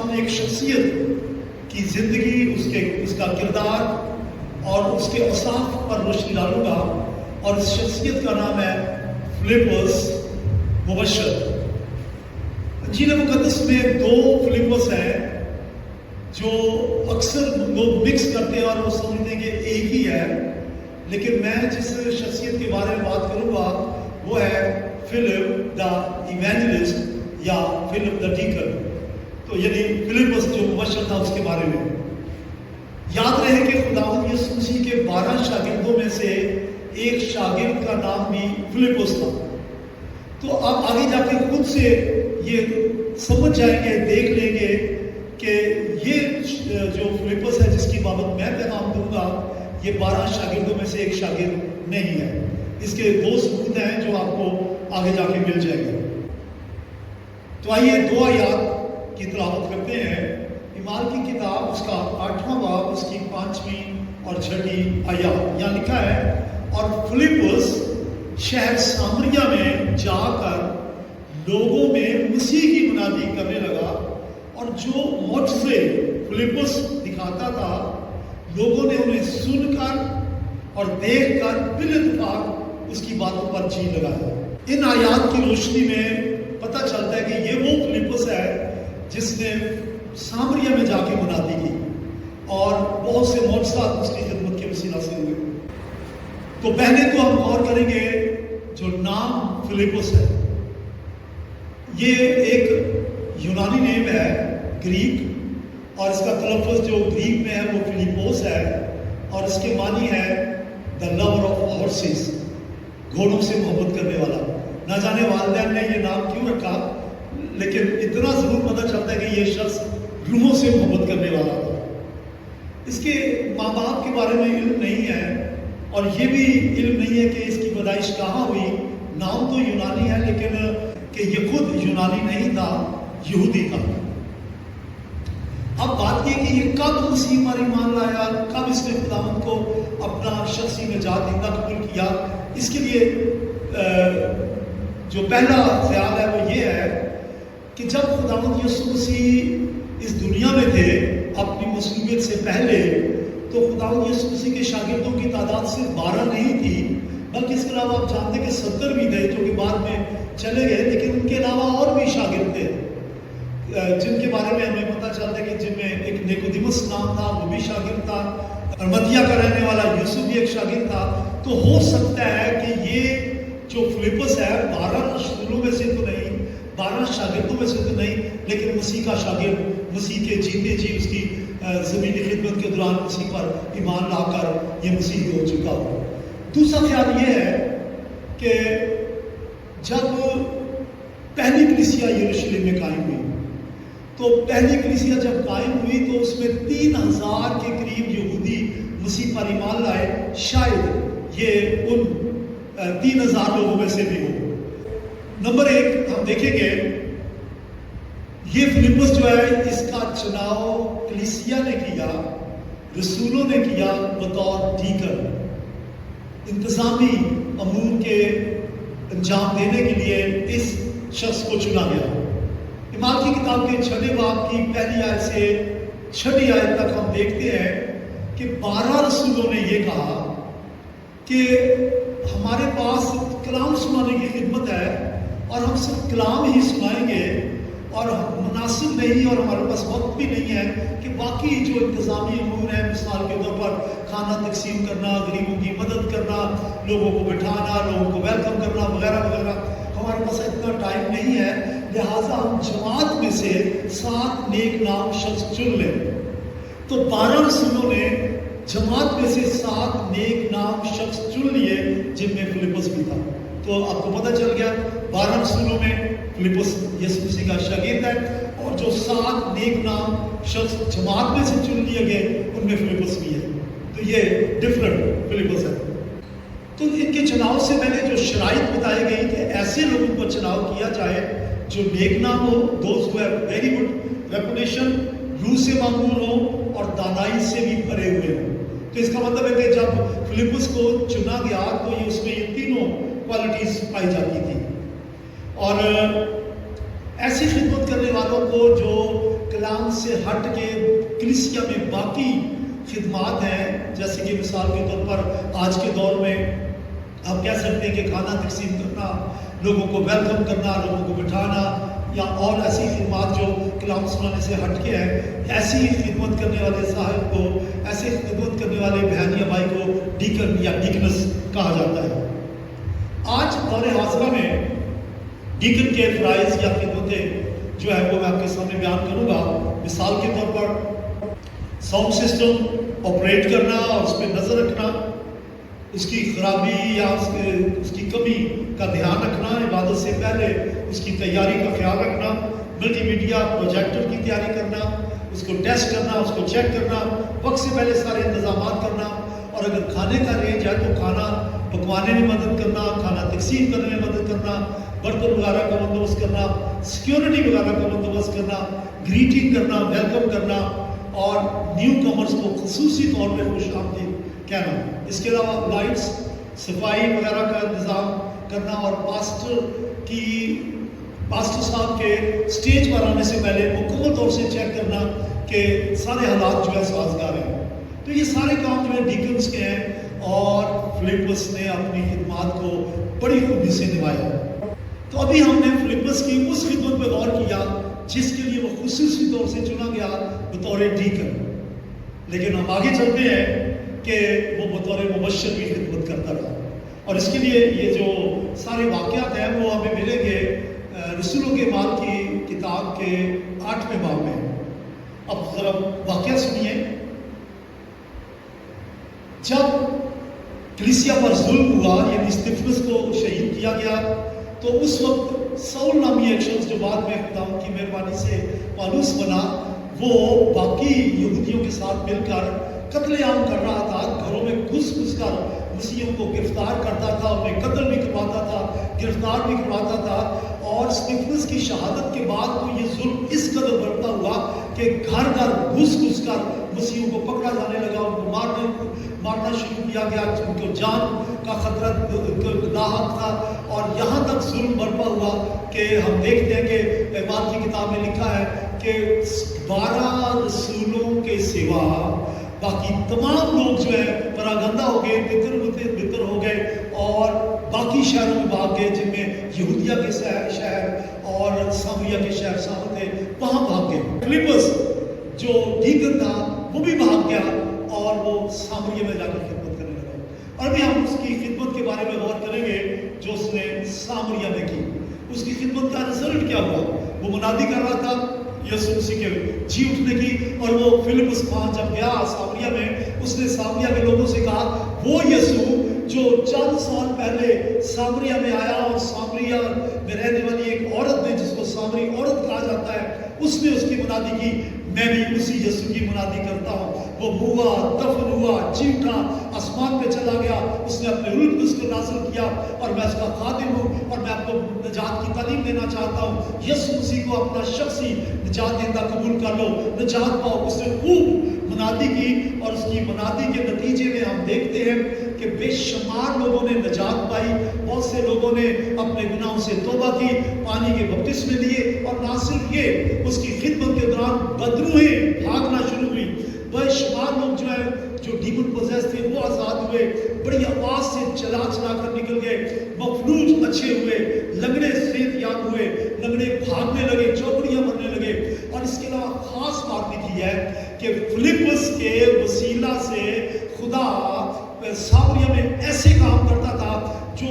میں ایک شخصیت کی زندگی، اس کا کردار اور اس کے اوصاف پر روشنی ڈالوں گا، اور اس شخصیت کا نام ہے فلپس مبشر۔ انجیل مقدس میں دو فلپس ہیں جو اکثر لوگ مکس کرتے ہیں اور وہ سمجھتے ہیں کہ ایک ہی ہے، لیکن میں جس شخصیت کے بارے میں بات کروں گا وہ ہے فلپ دا ایوینجلسٹ یا فلپ دا ڈیکن، تو یعنی فلپس جو مبشر تھا اس کے بارے میں۔ یاد رہے کہ خداوند یسوع مسیح کے 12 شاگردوں میں سے ایک شاگرد کا نام بھی فلپس تھا۔ تو آپ آگے جا کے خود سے یہ سمجھ جائیں گے، دیکھ لیں گے کہ یہ جو فلپس ہے جس کی بابت میں پیغام دوں گا، یہ 12 شاگردوں میں سے ایک شاگرد نہیں ہے۔ اس کے 2 ثبوت ہیں جو آپ کو آگے جا کے مل جائیں گے۔ تو آئیے 2 آیات کی تلاوت کرتے ہیں۔ اعمال کی کتاب اس کا 8واں باب، اس کی 5ویں اور 6ٹھی آیات، یہاں لکھا ہے، اور فلپس شہر سامریہ میں جا کر لوگوں میں مسیح کی منادی کرنے لگا، اور جو معجزے فلپس دکھاتا تھا لوگوں نے انہیں سن کر اور دیکھ کر بالاتفاق اس کی باتوں پر جی لگایا۔ ان آیات کی روشنی میں پتہ چلتا ہے کہ یہ وہ فلپس ہے جس نے سامریہ میں جا کے منادی کی اور بہت سے معجزات اس کی خدمت کے وسیلہ سے ہوئے۔ تو پہلے تو ہم غور کریں گے جو نام فلپس ہے، یہ ایک یونانی نیم ہے، گریک، اور اس کا تلفظ جو گریک میں ہے وہ فلیپوس ہے، اور اس کے معنی ہے دا لور آف ہارسز، گھوڑوں سے محبت کرنے والا۔ نہ جانے والدین نے یہ نام کیوں رکھا، لیکن اتنا ضرور پتہ چلتا ہے کہ یہ شخص روحوں سے محبت کرنے والا تھا۔ اس کے ماں باپ کے بارے میں علم نہیں ہے، اور یہ بھی علم نہیں ہے کہ اس کی پیدائش کہاں ہوئی۔ نام تو یونانی ہے لیکن کہ یہ خود یونانی نہیں تھا، یہودی تھا۔ اب بات یہ کہ یہ کب مسیح پر ایمان لایا، کب اس نے خداوند کو اپنا شخصی نجات دہندہ قبول کیا، اس کے لیے جو پہلا خیال ہے وہ یہ ہے کہ جب خداوند یسوع مسیح اس دنیا میں تھے اپنی مصلوبیت سے پہلے، تو خداوند یسوع مسیح کے شاگردوں کی تعداد صرف 12 نہیں تھی، بلکہ اس کے علاوہ آپ جانتے کہ 70 بھی تھے جو کہ بعد میں چلے گئے، لیکن ان کے علاوہ اور بھی شاگرد تھے جن کے بارے میں ہمیں پتہ چلتا ہے کہ جن میں ایک نیکودیمس نام تھا، وہ بھی شاگرد تھا، اور مدیہ کا رہنے والا یوسف بھی ایک شاگرد تھا۔ تو ہو سکتا ہے کہ یہ جو فلپس ہے 12 رسولوں میں سے تو نہیں، 12 شاگردوں میں سے تو نہیں، لیکن مسیح کا شاگرد، مسیح کے جیتے جی اس کی زمینی خدمت کے دوران مسیح پر ایمان لا کر یہ مسیح ہو چکا ہو۔ دوسرا خیال یہ ہے کہ جب پہلی کلیسیا یروشلم میں قائم ہوئی، تو پہلی کلیسیا جب قائم ہوئی تو اس میں 3000 کے قریب یہودی مسیح پر ایمان لائے، شاید یہ ان 3000 لوگوں میں سے بھی ہو۔ نمبر 1 ہم دیکھیں گے، یہ فلپس جو ہے اس کا چناؤ کلیسیا نے کیا، رسولوں نے کیا بطور ڈیکن، انتظامی امور کے انجام دینے کے لیے اس شخص کو چنا گیا۔ اعمال کی کتاب کے 6 باب کی پہلی آیت سے 6 آیت تک ہم دیکھتے ہیں کہ 12 رسولوں نے یہ کہا کہ ہمارے پاس کلام سنانے کی خدمت ہے اور ہم صرف کلام ہی سنائیں گے، اور مناسب نہیں اور ہمارے پاس وقت بھی نہیں ہے کہ باقی جو انتظامی امور ہیں، مثال کے طور پر کھانا تقسیم کرنا، غریبوں کی مدد کرنا، لوگوں کو بٹھانا، لوگوں کو ویلکم کرنا وغیرہ وغیرہ، ہمارے پاس اتنا ٹائم نہیں ہے، لہٰذا ہم جماعت میں سے 7 نیک نام شخص چن لیں۔ تو 12 رسولوں نے جماعت میں سے 7 نیک نام شخص چن لیے، جن میں فلپس بھی تھا۔ تو آپ کو پتہ چل گیا 12 رسولوں میں فلپس یسوع مسیح کا شاگرد ہے، اور جو 7 نیک نام شخص جماعت میں سے چن لیے گئے ان میں فلپس بھی ہے۔ تو یہ ڈفرنٹ فلپس ہے۔ تو ان کے چناؤ سے میں نے جو شرائط بتائی گئی کہ ایسے لوگوں کو چناؤ کیا جائے جو نیک نام ہو، دوست ہو ویری گڈ ریپوٹیشن، روح سے معمول ہو اور دانائی سے بھی بھرے ہوئے ہوں۔ تو اس کا مطلب ہے کہ جب فلپس کو چنا گیا تو یہ اس میں یہ تینوں کوالٹیز پائی جاتی تھی، اور ایسی خدمت کرنے والوں کو جو کلام سے ہٹ کے کلیسیا میں باقی خدمات ہیں، جیسے کہ مثال کے طور پر آج کے دور میں آپ کہہ سکتے ہیں کہ کھانا تقسیم کرنا، لوگوں کو ویلکم کرنا، لوگوں کو بٹھانا، یا اور ایسی خدمات جو کلام سنانے سے ہٹ کے ہے، ایسی خدمت کرنے والے صاحب کو، ایسے خدمت کرنے والے بہن یا بھائی کو ڈیکن یا ڈیکنس کہا جاتا ہے۔ آج دور حاضرہ میں ڈیکن کے فرائض یا خدمتیں جو ہے وہ میں آپ کے سامنے بیان کروں گا۔ مثال کے طور پر ساؤنڈ سسٹم آپریٹ کرنا اور اس پہ نظر رکھنا، اس کی خرابی یا اس کی کمی کا دھیان رکھنا، عبادت سے پہلے اس کی تیاری کا خیال رکھنا، ملٹی میڈیا پروجیکٹر کی تیاری کرنا، اس کو ٹیسٹ کرنا، اس کو چیک کرنا، وقت سے پہلے سارے انتظامات کرنا، اور اگر کھانے کا رینج ہے تو کھانا پکوانے میں مدد کرنا، کھانا تقسیم کرنے میں مدد کرنا، برتن وغیرہ کا بندوبست کرنا، سیکیورٹی وغیرہ کا بندوبست کرنا، گریٹنگ کرنا، ویلکم کرنا، اور نیو کمرز کو خصوصی طور پہ خوش آمدید کہنا۔ اس کے علاوہ لائٹس، صفائی وغیرہ کا انتظام کرنا، اور پاسٹر صاحب کے سٹیج پر آنے سے پہلے مکمل طور سے چیک کرنا کہ سارے حالات جو ہے سازگار ہیں۔ تو یہ سارے کام جو ہے ڈیکنز کے ہیں، اور فلپس نے اپنی خدمات کو بڑی خوبی سے نبھایا۔ تو ابھی ہم نے فلپس کی اس خدمت پہ غور کیا جس کے لیے وہ خصوصی طور سے چنا گیا بطور ڈیکن، لیکن ہم آگے چلتے ہیں کہ وہ بطور مبشر کی خدمت کرتا تھا، اور اس کے لیے یہ جو سارے واقعات ہیں وہ ہمیں ملیں گے رسولوں کے اعمال کی کتاب کے 8ویں باب میں۔ اب ذرا واقعہ سنیے۔ جب کلیسیا پر ظلم ہوا، یعنی اسطفنس کو شہید کیا گیا، تو اس وقت سول نامی ایک شخص جو بعد میں خداوند کی مہربانی سے پالوس بنا، وہ باقی یہودیوں کے ساتھ مل کر قتل عام کر رہا تھا، گھروں میں گھس کر مسیحیوں کو گرفتار کرتا تھا، انہیں قتل بھی کرواتا تھا، گرفتار بھی کرواتا تھا، اور اسطفنس کی شہادت کے بعد تو یہ ظلم اس قدر بڑھتا ہوا کہ گھر گھر گھس کر مسیحیوں کو پکڑا جانے لگا، ان کو مارنا شروع کیا گیا، ان کو جان کا خطرہ لاحق تھا، اور یہاں تک ظلم برپا ہوا کہ ہم دیکھتے ہیں کہ اعمال کی کتاب میں لکھا ہے کہ 12 رسولوں کے سوا باقی تمام لوگ جو ہے پراگندہ ہو گئے، بتر ہو گئے، اور باقی شہروں میں بھاگ گئے، جن میں یہودیہ کے شہر اور سامریہ کے شہر شامل تھے، وہاں بھاگ گئے۔ فلپس جو ڈیکن تھا وہ بھی بھاگ گیا، اور وہ سامریہ میں جا کر خدمت کرنے لگا۔ اور ابھی ہم اس کی خدمت کے بارے میں غور کریں گے جو اس نے سامریہ میں کی۔ اس کی خدمت کا رزلٹ کیا ہوا؟ وہ منادی کر رہا تھا یسوع مسیح کے جی اٹھنے کی، اور وہ فلپس وہاں جب گیا سامریہ میں، اس نے سامریہ کے لوگوں سے کہا وہ یسوع جو چند سال پہلے سامریہ میں آیا، اور سامریہ میں رہنے والی ایک عورت نے جس کو سامری عورت کہا جاتا ہے، اس نے اس کی منادی کی، میں بھی اسی یسوع کی منادی کرتا ہوں۔ وہ ہوا، دفن ہوا، جی اٹھا، آسمان پہ چلا گیا، اس نے اپنے روح القدس کو نازل کیا، اور میں اس کا خادم ہوں، اور میں آپ کو نجات کی تعلیم دینا چاہتا ہوں۔ یسوع مسیح کو اپنا شخصی نجات دہندہ قبول کر لو، نجات پاؤ۔ اس نے خوب منادی کی، اور اس کی منادی کے نتیجے میں ہم دیکھتے ہیں کہ بے شمار لوگوں نے نجات پائی، بہت سے لوگوں نے اپنے گناہوں سے توبہ کی، پانی کے بپتسمے لیے، اور نہ صرف یہ، اس کی خدمت کے دوران بدروہیں بھاگنا شروع ہوئی۔ بے شمار لوگ جو ہے جو ڈیمن پوزیس تھے وہ آزاد ہوئے، بڑی آواز سے چلا کر نکل گئے، مفلوج اچھے ہوئے، لنگڑے صحت یاب ہوئے، لنگڑے بھاگنے لگے، چوکڑیاں بھرنے لگے۔ اور اس کے علاوہ خاص بات لکھی ہے کہ فلپس کے وسیلہ سے خدا سامریہ میں ایسے کام کرتا تھا جو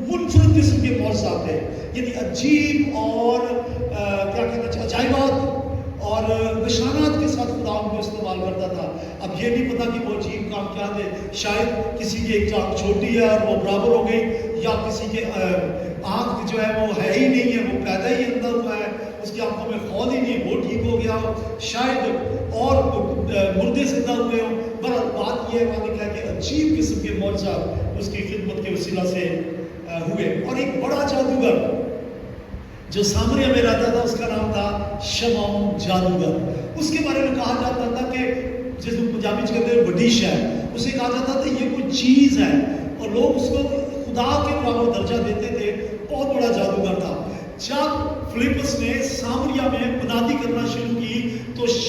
منفرد قسم کے معجزات تھے، یعنی عجیب اور کیا کہنا چاہیے، عجائبات اور نشانات کے ساتھ خدا ان کو استعمال کرتا تھا۔ اب یہ نہیں پتا کہ وہ عجیب کام کیا تھے، شاید کسی کی ایک ٹانگ چھوٹی ہے اور وہ برابر ہو گئی، یا کسی کے آنکھ جو ہے وہ ہے ہی نہیں ہے، وہ پیدا ہی اندر ہوا ہے، اس کی آنکھوں میں خول ہی نہیں، وہ ٹھیک ہو گیا ہو، شاید اور مردے زندہ ہوئے ہوں۔ بہرحال بات یہ ہے وہاں لکھا ہے کہ عجیب قسم کے معجزات اس کی خدمت کے وسیلہ سے ہوئے۔ اور ایک بڑا جادوگر جو سامریہ میں رہتا تھا، اس کا نام تھا شمعون جادوگر۔ اس کے بارے میں کہا جاتا تھا کہ جس کو پنجابی کہتے ہیں بڑی شے، اسے کہا جاتا تھا یہ کوئی چیز ہے، اور لوگ اس کو خدا کے برابر درجہ دیتے تھے، بہت بڑا جادوگر تھا۔ جب فلپس نے سامریہ میں منادی کرنا شروع کی تو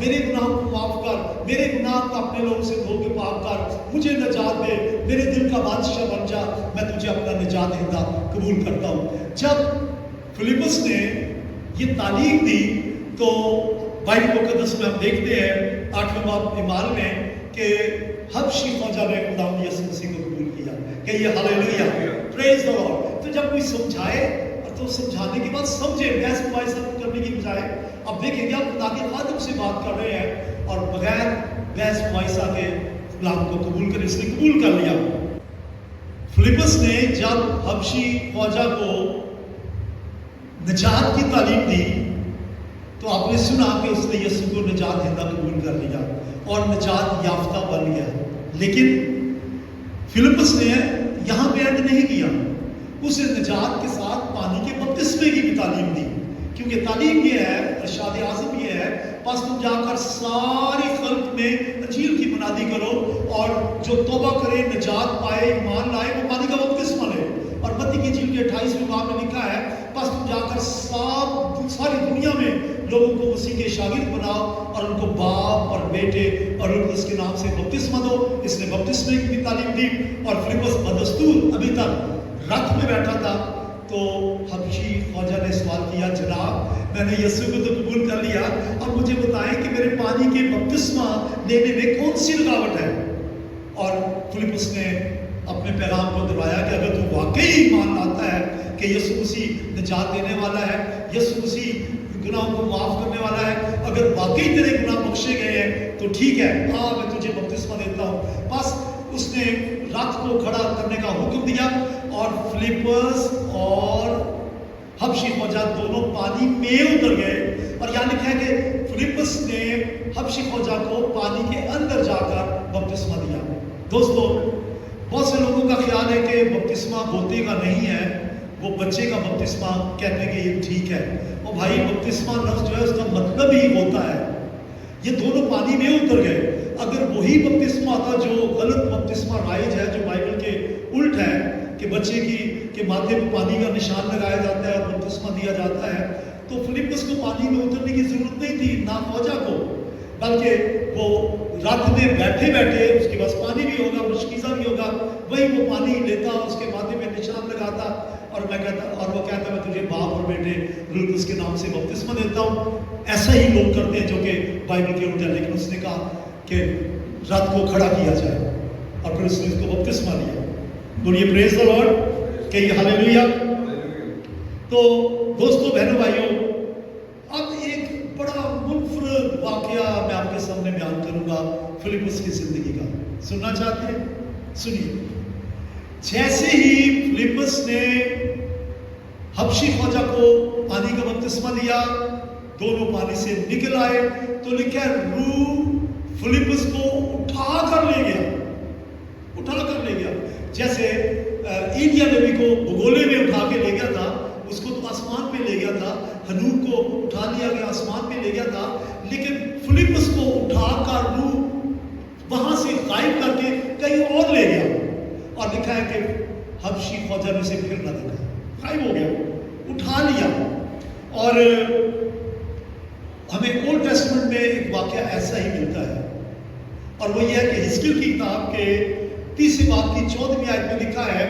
میرے گناہوں کو معاف کر، میرے گناہ کو اپنے لوگوں سے دھو کے پاک کر، مجھے نجات دے، میرے دل کا بادشاہ بن جا، میں تجھے اپنا نجات دہندہ قبول کرتا ہوں۔ جب فلپس نے یہ تعلیم دی تو بائبل مقدس میں ہم دیکھتے ہیں 8ویں باب ایمان میں کہ حبشی خواجہ نے خداوند یسوع مسیح کو قبول کیا۔ کہ یہ ہاللیلویہ، پریز دی لارڈ۔ تو جب کوئی سمجھائے تو سمجھانے کے بعد سمجھے، بحث مباحثہ کرنے کی بجائے اب دیکھیں گے آپ خدا کے خادم سے بات کر رہے ہیں اور بغیر بحث مباحثہ کے کلام کو قبول کرے، اس نے قبول کر لیا۔ فلپس نے جب حبشی خواجہ کو نجات کی تعلیم دی تو آپ نے سنا کہ اس نے یسوع کو نجات دہندہ قبول کر لیا اور نجات یافتہ بن گیا۔ لیکن فلپس نے یہاں پہ اینڈ نہیں کیا، اسے نجات کے ساتھ پانی کے بپتسمے کی بھی تعلیم دی، کیونکہ تعلیم یہ ہے، ارشاد اعظم یہ ہے، پس تم جا کر ساری خلق میں انجیل کی منادی کرو اور جو توبہ کرے، نجات پائے، ایمان لائے، وہ پانی کا بپتسمہ لے۔ اور متی کی انجیل کے 28ویں باب میں لکھا ہے، پس تم جا کر ساری دنیا میں لوگوں کو مسیح کے شاگرد بناؤ اور ان کو باپ اور بیٹے اور ان کو اس کے نام سے بپتسمہ دو۔ اس نے بپتسمے کی بھی تعلیم دی۔ اور فلپس بدستور ابھی تک رتھ میں بیٹھا تھا تو حبشی خواجہ نے سوال کیا، جناب میں نے یسوع کو تو قبول کر لیا، اب مجھے بتائیں کہ میرے پانی کے بپتسمہ لینے میں کون سی رکاوٹ ہے؟ اور فلپس نے اپنے پیغام کو دہرایا کہ اگر تو واقعی ایمان لاتا ہے کہ یسوع مسیح نجات دینے والا ہے، یسوع مسیح گناہوں کو معاف کرنے والا ہے، اگر واقعی تیرے گناہ بخشے گئے ہیں تو ٹھیک ہے، میں تجھے بپتسمہ دیتا ہوں۔ بس اس نے راتھ کو کھڑا کرنے کا حکم دیا اور فلپس اور حبشی خواجہ دونوں پانی میں اتر گئے۔ اور یہاں لکھا ہے کہ فلپس نے حبشی خواجہ کو پانی کے اندر جا کر بپتسمہ دیا۔ دوستو، بہت سے لوگوں کا خیال ہے کہ بپتسمہ بوتے کا نہیں ہے، وہ بچے کا بپتسمہ کہتے ہیں کہ یہ ٹھیک ہے۔ اور بھائی بپتسمہ لفظ جو ہے اس کا مطلب ہی ہوتا ہے، یہ دونوں پانی میں اتر گئے۔ اگر وہی بپتسمہ تھا جو غلط بپتسمہ رائج ہے، جو بائبل کے الٹ ہے کہ بچے کے ماتھے پہ پانی کا نشان لگایا جاتا ہے اور بپتسمہ دیا جاتا ہے، تو فلپس کو پانی میں اترنے کی ضرورت نہیں تھی، نہ خواجہ کو، بلکہ وہ راتھ میں بیٹھے بیٹھے اس کے پاس پانی بھی ہوگا، مشکیزہ بھی ہوگا، وہی وہ پانی لیتا، اس کے ماتھے پہ نشان لگاتا اور وہ کہتا میں تجھے باپ اور بیٹے اس کے نام سے بپتسمہ دیتا ہوں۔ ایسا ہی لوگ کرتے ہیں جو کہ بائبل کے الٹ ہے، لیکن اس نے کہا کہ رات کو کھڑا کیا جائے اور پھر اس نے اس کو بپتسمہ دیا۔ بولیے پریز دی لارڈ، کہ یہ ہاللیلویہ۔ تو دوستو، بہنوں، بھائیوں، اب ایک بڑا منفرد واقعہ میں آپ کے سامنے بیان کروں گا فلپس کی زندگی کا۔ سننا چاہتے ہیں؟ سنیے۔ جیسے ہی فلپس نے حبشی خواجہ کو پانی کا بپتسمہ دیا، دونوں پانی سے نکل آئے، تو لکھا ہے روح فلپس کو اٹھا کر لے گیا، اٹھا کر لے گیا۔ جیسے ایلیا نبی کو بگولے میں اٹھا کے لے گیا تھا، اس کو تو آسمان پہ لے گیا تھا، ہنوک کو اٹھا لیا گیا، آسمان پہ لے گیا تھا، لیکن فلپس کو اٹھا کر روح وہاں سے غائب کر کے کہیں اور لے گیا۔ اور لکھا ہے کہ حبشی خواجہ نے اسے پھر نہ دیکھا، غائب ہو گیا، اٹھا لیا۔ اور ہمیں اولڈ ٹیسٹمنٹ میں ایک واقعہ ایسا ہی ملتا ہے، اور وہ یہ ہے کہ حزقیل کی کتاب کے 30 باب کی 14ویں آیت میں لکھا ہے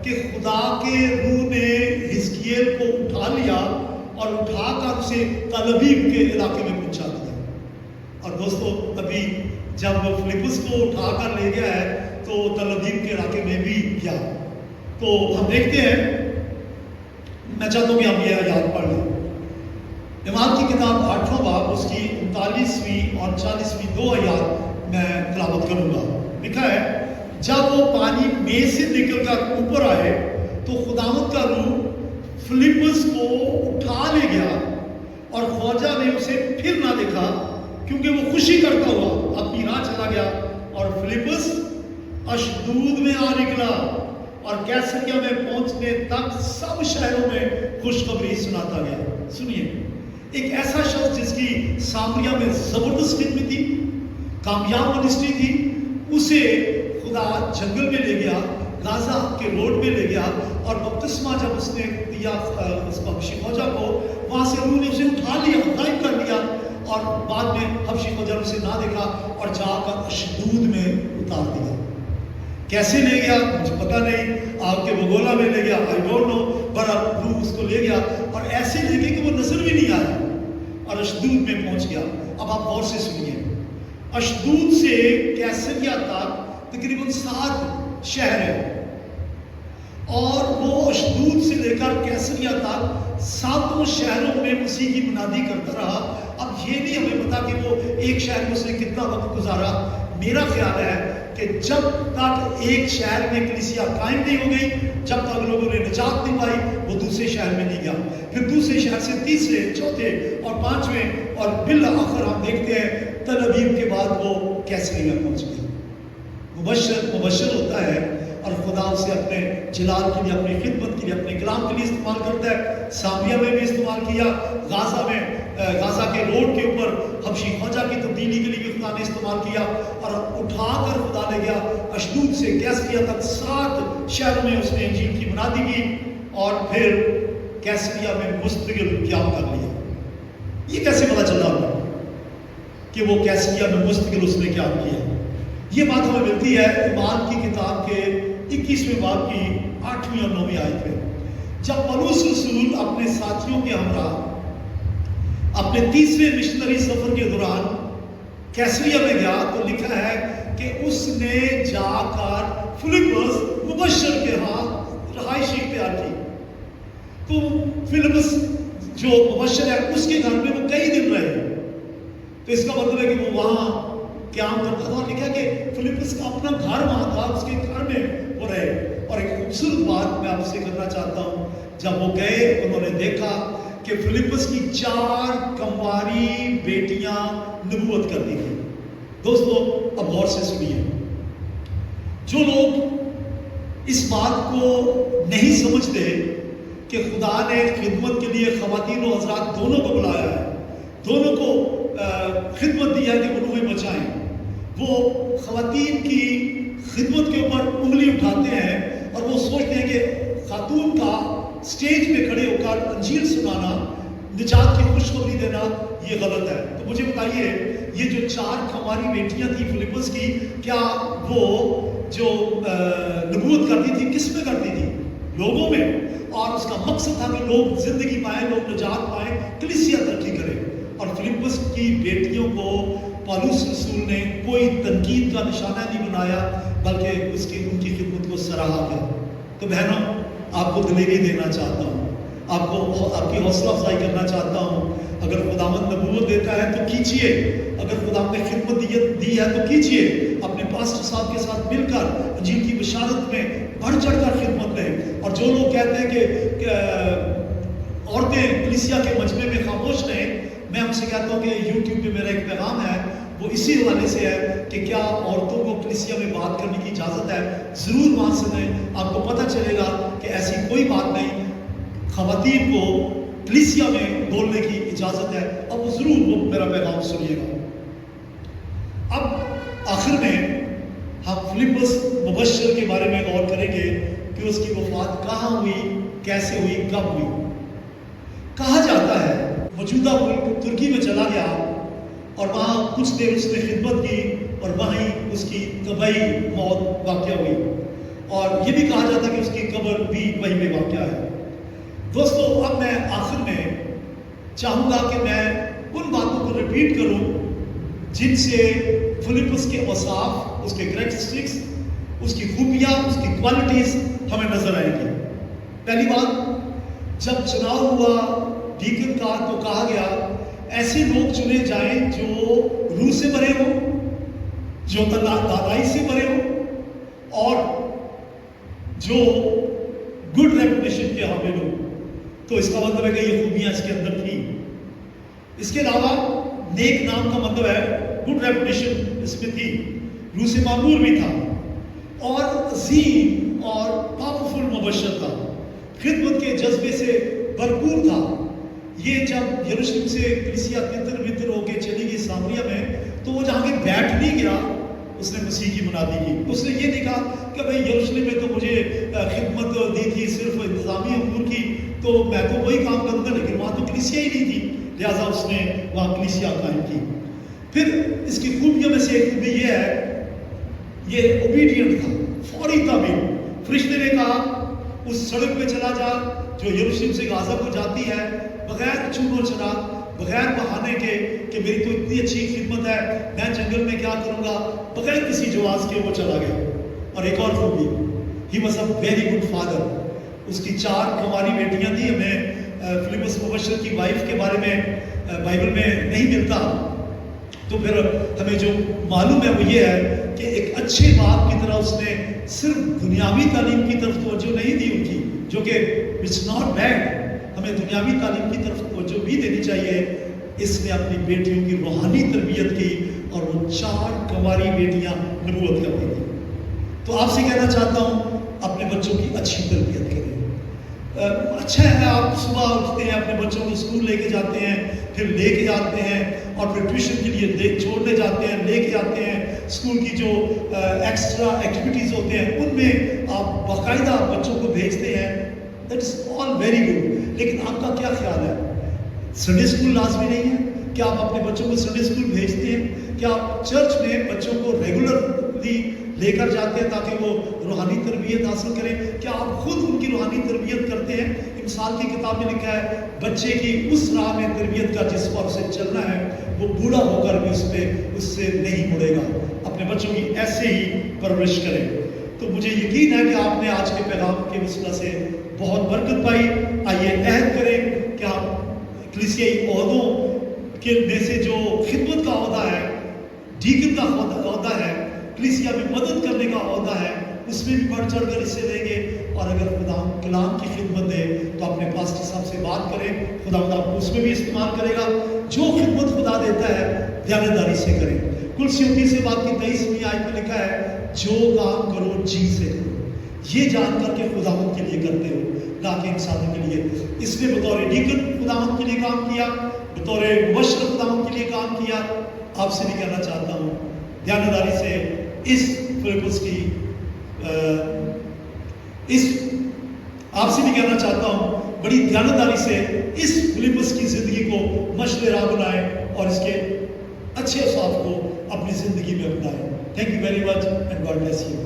کہ خدا کے روح نے حزقیل کو اٹھا لیا اور اٹھا کر اسے تل ابیب کے علاقے میں پہنچا دیا۔ اور دوستو، ابھی جب فلپس کو اٹھا کر لے گیا ہے تو تل ابیب کے علاقے میں بھی گیا۔ تو ہم دیکھتے ہیں، میں چاہتا ہوں کہ ہم یہ آیات پڑھ لیں۔ امام کی کتاب 8واں باب اس کی 39ویں اور 40ویں 2 آیات میں تلاوت کروں گا۔ لکھا ہے، جب وہ پانی میں سے نکل کر اوپر آئے تو خداوند کا روح فلپس کو اٹھا لے گیا اور خواجہ نے اسے پھر نہ دیکھا، کیونکہ وہ خوشی کرتا ہوا اپنی راہ چلا گیا۔ اور فلپس اشدود میں آ نکلا اور کیسریا میں پہنچنے تک سب شہروں میں خوشخبری سناتا گیا۔ سنیے، ایک ایسا شخص جس کی سامریا میں زبردست خدمت تھی، کامیاب منسٹری تھی، اسے خدا جنگل میں لے گیا، غازہ کے روڈ میں لے گیا، اور بپتسمہ جب اس نے دیا اس حبشی خواجہ کو، وہاں سے روح نے اسے اٹھا لیا، غائب کر دیا، اور بعد میں حبشی فوج نے اسے نہ دیکھا اور جا کر اشدود میں اتار دیا. کیسے لے گیا مجھے پتا نہیں, آگ کے بگولا میں لے گیا, آئی ڈونٹ نو, پر روح اس کو لے گیا اور ایسے لے گئے کہ وہ نظر بھی نہیں آیا اور اشدود میں پہنچ گیا. اب آپ غور سے سنیے, اشدود سے کیسریا تک تقریباً 7 شہر ہیں اور وہ اشدود سے لے کر کیسریا تک 7 شہروں میں مسیح کی منادی کرتا رہا. اب یہ نہیں ہمیں پتا کہ وہ ایک شہر میں اس نے کتنا وقت گزارا. میرا خیال ہے کہ جب تک ایک شہر میں کلیسیا قائم نہیں ہو گئی, جب تک لوگوں نے نجات نہیں پائی, وہ دوسرے شہر میں نہیں گیا. پھر دوسرے شہر سے تیسرے, چوتھے اور 5ویں اور بالآخر ہم دیکھتے ہیں تل ابیب کے بعد وہ کیسریا میں پہنچ گیا. مبشر ہوتا ہے اور خدا اسے اپنے جلال کے لیے, اپنی خدمت کے لیے, اپنے کلام کے لیے استعمال کرتا ہے. سامریہ میں بھی استعمال کیا, غازہ کے روڈ کے اوپر حبشی فوجا کی تبدیلی کے لیے بھی خدا نے استعمال کیا اور اٹھا کر خدا لے گیا اشدود سے کیسریا تک 7 شہروں میں اس نے انجیل کی منادی کی اور پھر کیسریا میں مستقل قیام کر لیا. یہ کیسے پتا چلا کہ وہ کیسریا میں مستقل اس نے قیام کیا؟ یہ بات ہمیں ملتی ہے ایمان کی کتاب کے 21ویں باب کی 8ویں اور 9ویں آیت میں. جب پولس رسول اپنے ساتھیوں کے ہمراہ اپنے 3ویں مشنری سفر کے دوران کیسریا میں گیا تو لکھا ہے کہ اس نے جا کر فلپس مبشر کے ہاں رہائش اختیار کی. تو فلپس جو مبشر ہے اس کے گھر میں وہ کئی دن رہے, تو اس کا مطلب ہے کہ وہ وہاں قیام کرتا تھا. لکھا کہ فلپس کا اپنا گھر وہاں تھا, اس کے گھر میں وہ رہے. اور ایک خوبصورت بات میں آپ سے کرنا چاہتا ہوں, جب وہ گئے انہوں نے دیکھا کہ فلپس کی 4 کمواری بیٹیاں نبوت کرتی تھیں. دوستو اب غور سے سنیے, جو لوگ اس بات کو نہیں سمجھتے کہ خدا نے خدمت کے لیے خواتین و حضرات دونوں کو بلایا ہے, دونوں کو خدمت دی ہے کہ وہ روحیں بچائیں, وہ خواتین کی خدمت کے اوپر انگلی اٹھاتے ہیں اور وہ سوچتے ہیں کہ خاتون کا سٹیج پہ کھڑے ہو کر انجیل سنانا, نجات کی خوشخبری دینا, یہ غلط ہے. تو مجھے بتائیے, یہ جو 4 ہماری بیٹیاں تھیں فلپس کی, کیا وہ جو نبوت کرتی تھی کس میں کرتی تھی؟ لوگوں میں. اور اس کا مقصد تھا کہ لوگ زندگی پائیں, لوگ نجات پائیں, کلیسیا ترقی کرے. اور فلپس کی بیٹیوں کو پولس رسول نے کوئی تنقید کا نشانہ نہیں بنایا, بلکہ ان کی خدمت کو سراہا گیا. تو بہنوں, آپ کو دلیری دینا چاہتا ہوں, آپ کی حوصلہ افزائی کرنا چاہتا ہوں. اگر خداوند نبوت دیتا ہے تو کیجیے, اگر خدا نے خدمت دی ہے تو کیجیے. اپنے پاسٹر صاحب کے ساتھ مل کر انجیل کی بشارت میں بڑھ چڑھ کر خدمت لیں. اور جو لوگ کہتے ہیں کہ عورتیں کلیسیا کے مجمع میں خاموش رہیں, میں ہم سے کہتا ہوں کہ یوٹیوب پہ میرا ایک پیغام ہے, وہ اسی حوالے سے ہے کہ کیا عورتوں کو کلیسیا میں بات کرنے کی اجازت ہے. ضرور وہاں سنیں, آپ کو پتہ چلے گا کہ ایسی کوئی بات نہیں, خواتین کو کلیسیا میں بولنے کی اجازت ہے. اب ضرور وہ میرا پیغام سنیے گا. اب آخر میں ہم فلپس مبشر کے بارے میں غور کریں گے کہ اس کی وفات کہاں ہوئی, کیسے ہوئی, کب ہوئی. کہا جاتا ہے موجودہ ملک ترکی میں چلا گیا اور وہاں کچھ دیر اس نے خدمت کی اور وہیں اس کی طبعی موت واقع ہوئی. اور یہ بھی کہا جاتا ہے کہ اس کی قبر بھی وہیں پہ واقع ہے. دوستو, اب میں آخر میں چاہوں گا کہ میں ان باتوں کو ریپیٹ کروں جن سے فلپس کے اوصاف, اس کے کریکٹرسٹکس, اس کی خوبیاں, اس کی کوالٹیز ہمیں نظر آئیں گی. پہلی بات, جب چناؤ ہوا ڈیکن کا تو کہا گیا ایسے لوگ چنے جائیں جو روح سے بھرے ہوں, جو دانائی سے بھرے ہوں اور جو گڈ ریپوٹیشن کے حامل ہوں. تو اس کا مطلب ہے کہ یہ خوبیاں اس کے اندر تھیں. اس کے علاوہ نیک نام کا مطلب ہے گڈ ریپوٹیشن اس میں تھی, روح سے معمور بھی تھا اور عظیم اور پاورفل مبشر تھا, خدمت کے جذبے سے بھرپور تھا. یہ جب یروشلم سے کلیسیا تتر بتر ہو کے چلی گئی سامریہ میں, تو وہ جہاں کے بیٹھ نہیں گیا, اس نے مسیح کی منادی کی. اس نے یہ نہیں کہا کہ بھائی یروشلم میں تو مجھے خدمت دی تھی صرف انتظامی امور کی, تو میں تو وہی کام کروں گا, لیکن وہاں تو کلیسیا ہی نہیں تھی. لہٰذا اس نے وہاں کلیسیا قائم کی. پھر اس کی خوبیوں میں سے ایک خوبی یہ ہے، یہ اوبیڈینٹ تھا، فوری تابع. فرشتے نے کہا اس سڑک پہ چلا جا جو یروشلم سے غازہ کو جاتی ہے، بغیر چون و چراغ، بغیر بہانے کے کہ میری تو اتنی اچھی خدمت ہے، میں جنگل میں کیا کروں گا، بغیر کسی جواز کے وہ چلا گیا. اور ایک اور خوبی، he was a very good father. اس کی 4 کنواری بیٹیاں تھیں. ہمیں فلیپس مبشر کی وائف کے بارے میں بائبل میں نہیں ملتا، تو پھر ہمیں جو معلوم ہے وہ یہ ہے کہ ایک اچھے باپ کی طرح اس نے صرف دنیاوی تعلیم کی طرف توجہ نہیں دی ان کی، جو کہ اٹس ناٹ بیڈ، ہمیں دنیاوی تعلیم کی طرف توجہ بھی دینی چاہیے. اس نے اپنی بیٹیوں کی روحانی تربیت کی اور وہ 4 کنواری بیٹیاں نبوت کرتی تھیں. تو آپ سے کہنا چاہتا ہوں اپنے بچوں کی اچھی تربیت کریں. اچھا ہے آپ صبح اٹھتے ہیں، اپنے بچوں کو اسکول لے کے جاتے ہیں، پھر لے کے آتے ہیں اور پھر ٹیوشن کے لیے چھوڑنے جاتے ہیں، لے کے آتے ہیں. اسکول کی جو ایکسٹرا ایکٹیویٹیز ہوتے ہیں ان میں آپ باقاعدہ بچوں کو بھیجتے ہیں. That is all very good. لیکن آپ کا کیا خیال ہے، سنڈے اسکول لازمی نہیں ہے؟ کیا آپ اپنے بچوں کو سنڈے اسکول بھیجتے ہیں؟ کیا آپ چرچ میں بچوں کو ریگولرلی لے کر جاتے ہیں تاکہ وہ روحانی تربیت حاصل کریں؟ کیا آپ خود ان کی روحانی تربیت کرتے ہیں؟ مثال کی کتاب میں لکھا ہے بچے کی اس راہ میں تربیت کا جس پر اسے چلنا ہے وہ بوڑھا ہو کر بھی اس سے نہیں مڑے گا. اپنے بچوں کی ایسے ہی پرورش کریں. تو مجھے یقین ہے کہ آپ نے آج کے پیغام کے وسیلہ سے بہت برکت پائی. آئیے عہد کریں کہ آپ کلیسیائی عہدوں کے میں سے جو خدمت کا عہدہ ہے، ڈیکن کا عہدہ ہے، کلیسیا میں مدد کرنے کا عہدہ ہے، اس میں بھی بڑھ چڑھ کر حصے لیں گے. اور اگر خدا کلام کی خدمت دے تو اپنے پاسٹر صاحب سے بات کریں، خدا آپ کو اس میں بھی استعمال کرے گا. جو خدمت خدا دیتا ہے دیانتداری سے کریں. کلسیوں 30 بات کی 23ویں آیت میں لکھا ہے جو کام کرو جی سے کرو، یہ جان کر کے خداوند کے لیے کرتے ہو نہ کہ انسانوں کے لیے. اس نے بطور ڈیکن خداوند کے لیے کام کیا، بطور مبشر خداوند کے لیے کام کیا. آپ سے بھی کہنا چاہتا ہوں دیانتداری سے اس فلپس کی آپ سے بھی کہنا چاہتا ہوں بڑی دیانتداری سے اس فلپس کی زندگی کو مشل راہ بنائیں اور اس کے اچھے اوصاف کو اپنی زندگی میں اپنائیں. Thank you very much and God bless you.